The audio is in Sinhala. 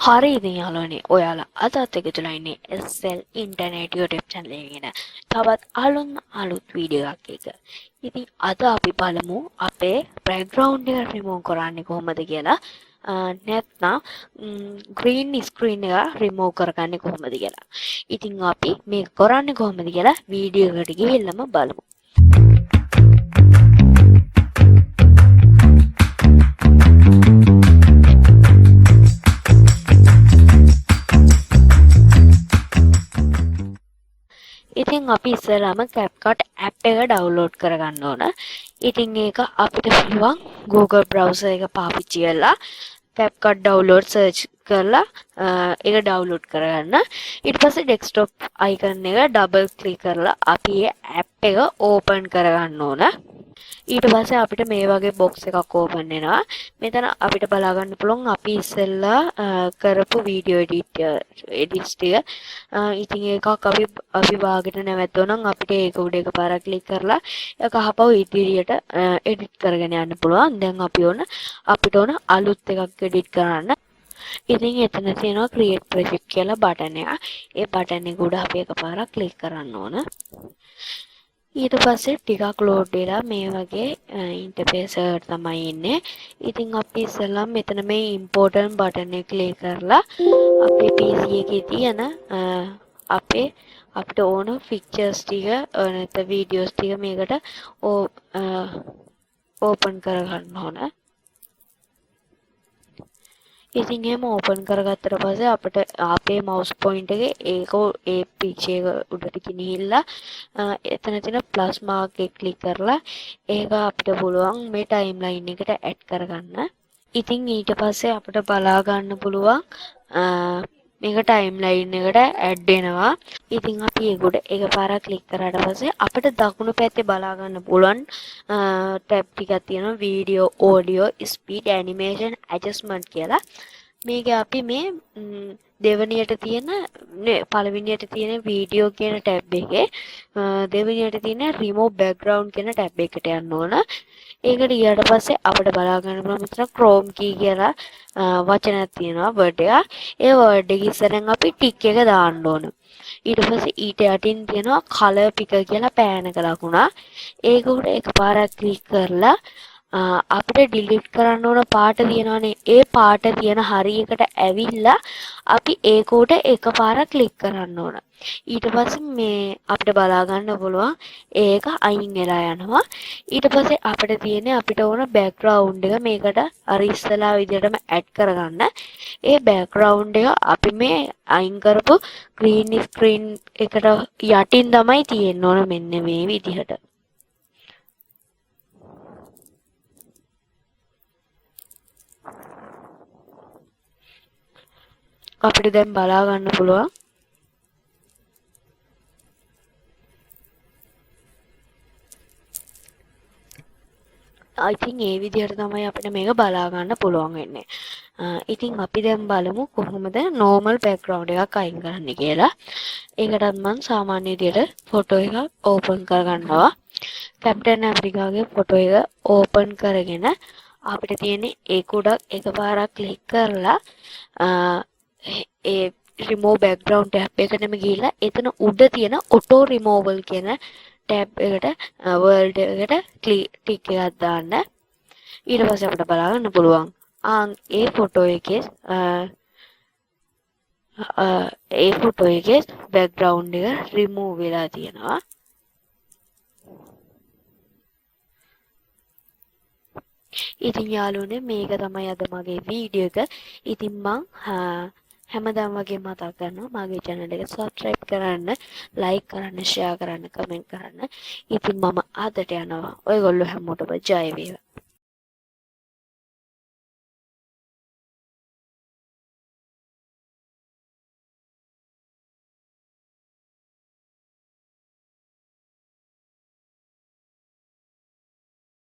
හරි ඉතින් යාළුවනේ ඔයාලා අදත් එකතුලා ඉන්නේ SL.Internet YouTube channel එකේ තවත් අලුත් වීඩියෝ එකක් එක. ඉතින් අද අපි බලමු අපේ background එක remove කරන්නේ කොහොමද කියලා. නැත්නම් green screen එක remove කරගන්නේ කොහොමද කියලා. ඉතින් අපි මේක කරන්නේ කොහොමද කියලා වීඩියෝ එකට ගිහිල්ලාම බලමු. ඉතින් අපි ඉස්සෙල්ලාම CapCut app එක download කරගන්න ඕන. ඉතින් ඒක අපිට පුළුවන් Google browser එක පාවිච්චි කරලා CapCut download search කරලා ඒක download කරගන්න. ඊට පස්සේ desktop icon එක double click කරලා අපි මේ app එක open කරගන්න ඕන. ඊට පස්සේ අපිට මේ වගේ box එකක් open වෙනවා. මෙතන අපිට බලා ගන්න පුළුවන් අපි ඉස්සෙල්ලා කරපු video edits ටික. ඉතින් ඒකක් අපි වාගෙන නැවතුවා නම් අපිට ඒක උඩ එකපාරක් click කරලා ඒක අහපව ඉදිරියට edit කරගෙන යන්න පුළුවන්. දැන් අපිට ඕන අලුත් එකක් edit කරන්න. ඉතින් එතන තියෙනවා create project කියලා බටන් එක. ඒ බටන් එක උඩ අපි එකපාරක් click කරන්න ඕන. ඊට පස්සේ ටිකක් ලෝඩ් වෙලා මේ වගේ ඉන්ටර්ෆේස් එකට තමයි එන්නේ. ඉතින් අපි ඉස්සෙල්ලා මෙතන මේ important බටන් එක ක්ලික් කරලා අපේ PC එකේ තියෙන අපිට ඕන ෆික්චර්ස් ටික නැත්නම් වීඩියෝස් ටික මේකට ඕපන් කරගන්න ඕන. ඉතින් එහෙම ඕපන් කරගත්තට පස්සේ අපිට අපේ mouse point එකේ ඒ picture එක උඩට ගෙනහිල්ලා එතන තියෙන plus mark එක click කරලා ඒක අපිට පුළුවන් මේ timeline එකට add කරගන්න. ඉතින් ඊට පස්සේ අපිට බලා ගන්න පුළුවන් මේක timeline එකට add වෙනවා. ඉතින් අපි ඒකට එකපාරක් click කරාට පස්සේ අපිට දකුණු පැත්තේ බලා ගන්න පුළුවන් tab ටිකක් තියෙනවා video audio speed animation adjustment කියලා. මේක අපි මේ දෙවෙනියට තියෙන පළවෙනියට තියෙන වීඩියෝ කියන ටැබ් එකේ දෙවෙනියට තියෙන remove background කියන ටැබ් එකට යන්න ඕන. ඒකට ගියාට පස්සේ අපිට බලා ගන්න පුළුවන් මෙතන Chrome key කියලා වචනයක් තියෙනවා word එක. ඒ word එක ඉස්සරෙන් අපි tick එක දාන්න ඕන. ඊට පස්සේ ඊට යටින් තියෙනවා color picker කියලා පෑනක ලකුණා. ඒක උඩ එකපාරක් click කරලා අපිට delete කරන්න ඕන පාට තියෙනවානේ. ඒ පාට තියෙන හරියකට ඇවිල්ලා අපි ඒක උඩ එකපාරක් click කරන්න ඕන. ඊට පස්සේ මේ අපිට බලා ගන්න පුළුවන් ඒක අයින් වෙලා යනවා. ඊට පස්සේ අපිට ඕන background එක මේකට අර ඉස්සලා විදිහටම add කරගන්න. ඒ background එක අපි මේ අයින් කරපු green screen එකට යටින් තමයි තියෙන්න ඕන මෙන්න මේ විදිහට. අපිට දැන් බලා ගන්න පුළුවන් I think ඒ විදිහට තමයි අපිට මේක බලා ගන්න පුළුවන් වෙන්නේ. ඉතින් අපි දැන් බලමු කොහොමද normal background එකක් අයින් කරන්නේ කියලා. ඒකටත් මම සාමාන්‍ය විදිහට ෆොටෝ එකක් ඕපන් කරගන්නවා. කැප්ටන් ඇමරිකාගේ ෆොටෝ එක ඕපන් කරගෙන අපිට තියෙන්නේ ඒක උඩ එකපාරක් ක්ලික් කරලා ඒ remove background tab එකටම ගිහිල්ලා එතන උඩ තියෙන auto removal කියන tab එකට world එකට ටික් එකක් දාන්න. ඊට පස්සේ අපිට බලා ගන්න පුළුවන් ඒ ෆොටෝ එකේ background එක remove වෙලා තියෙනවා. ඉතින් යාළුවනේ මේක තමයි අද මගේ වීඩියෝ එක. ඉතින් මං හැමදාම වගේ මතක් කරනවා මගේ channel එක subscribe කරන්න, like කරන්න, share කරන්න, comment කරන්න. ඉතින් මම අදට යනවා. ඔයගොල්ලෝ හැමෝටම ජය වේවා.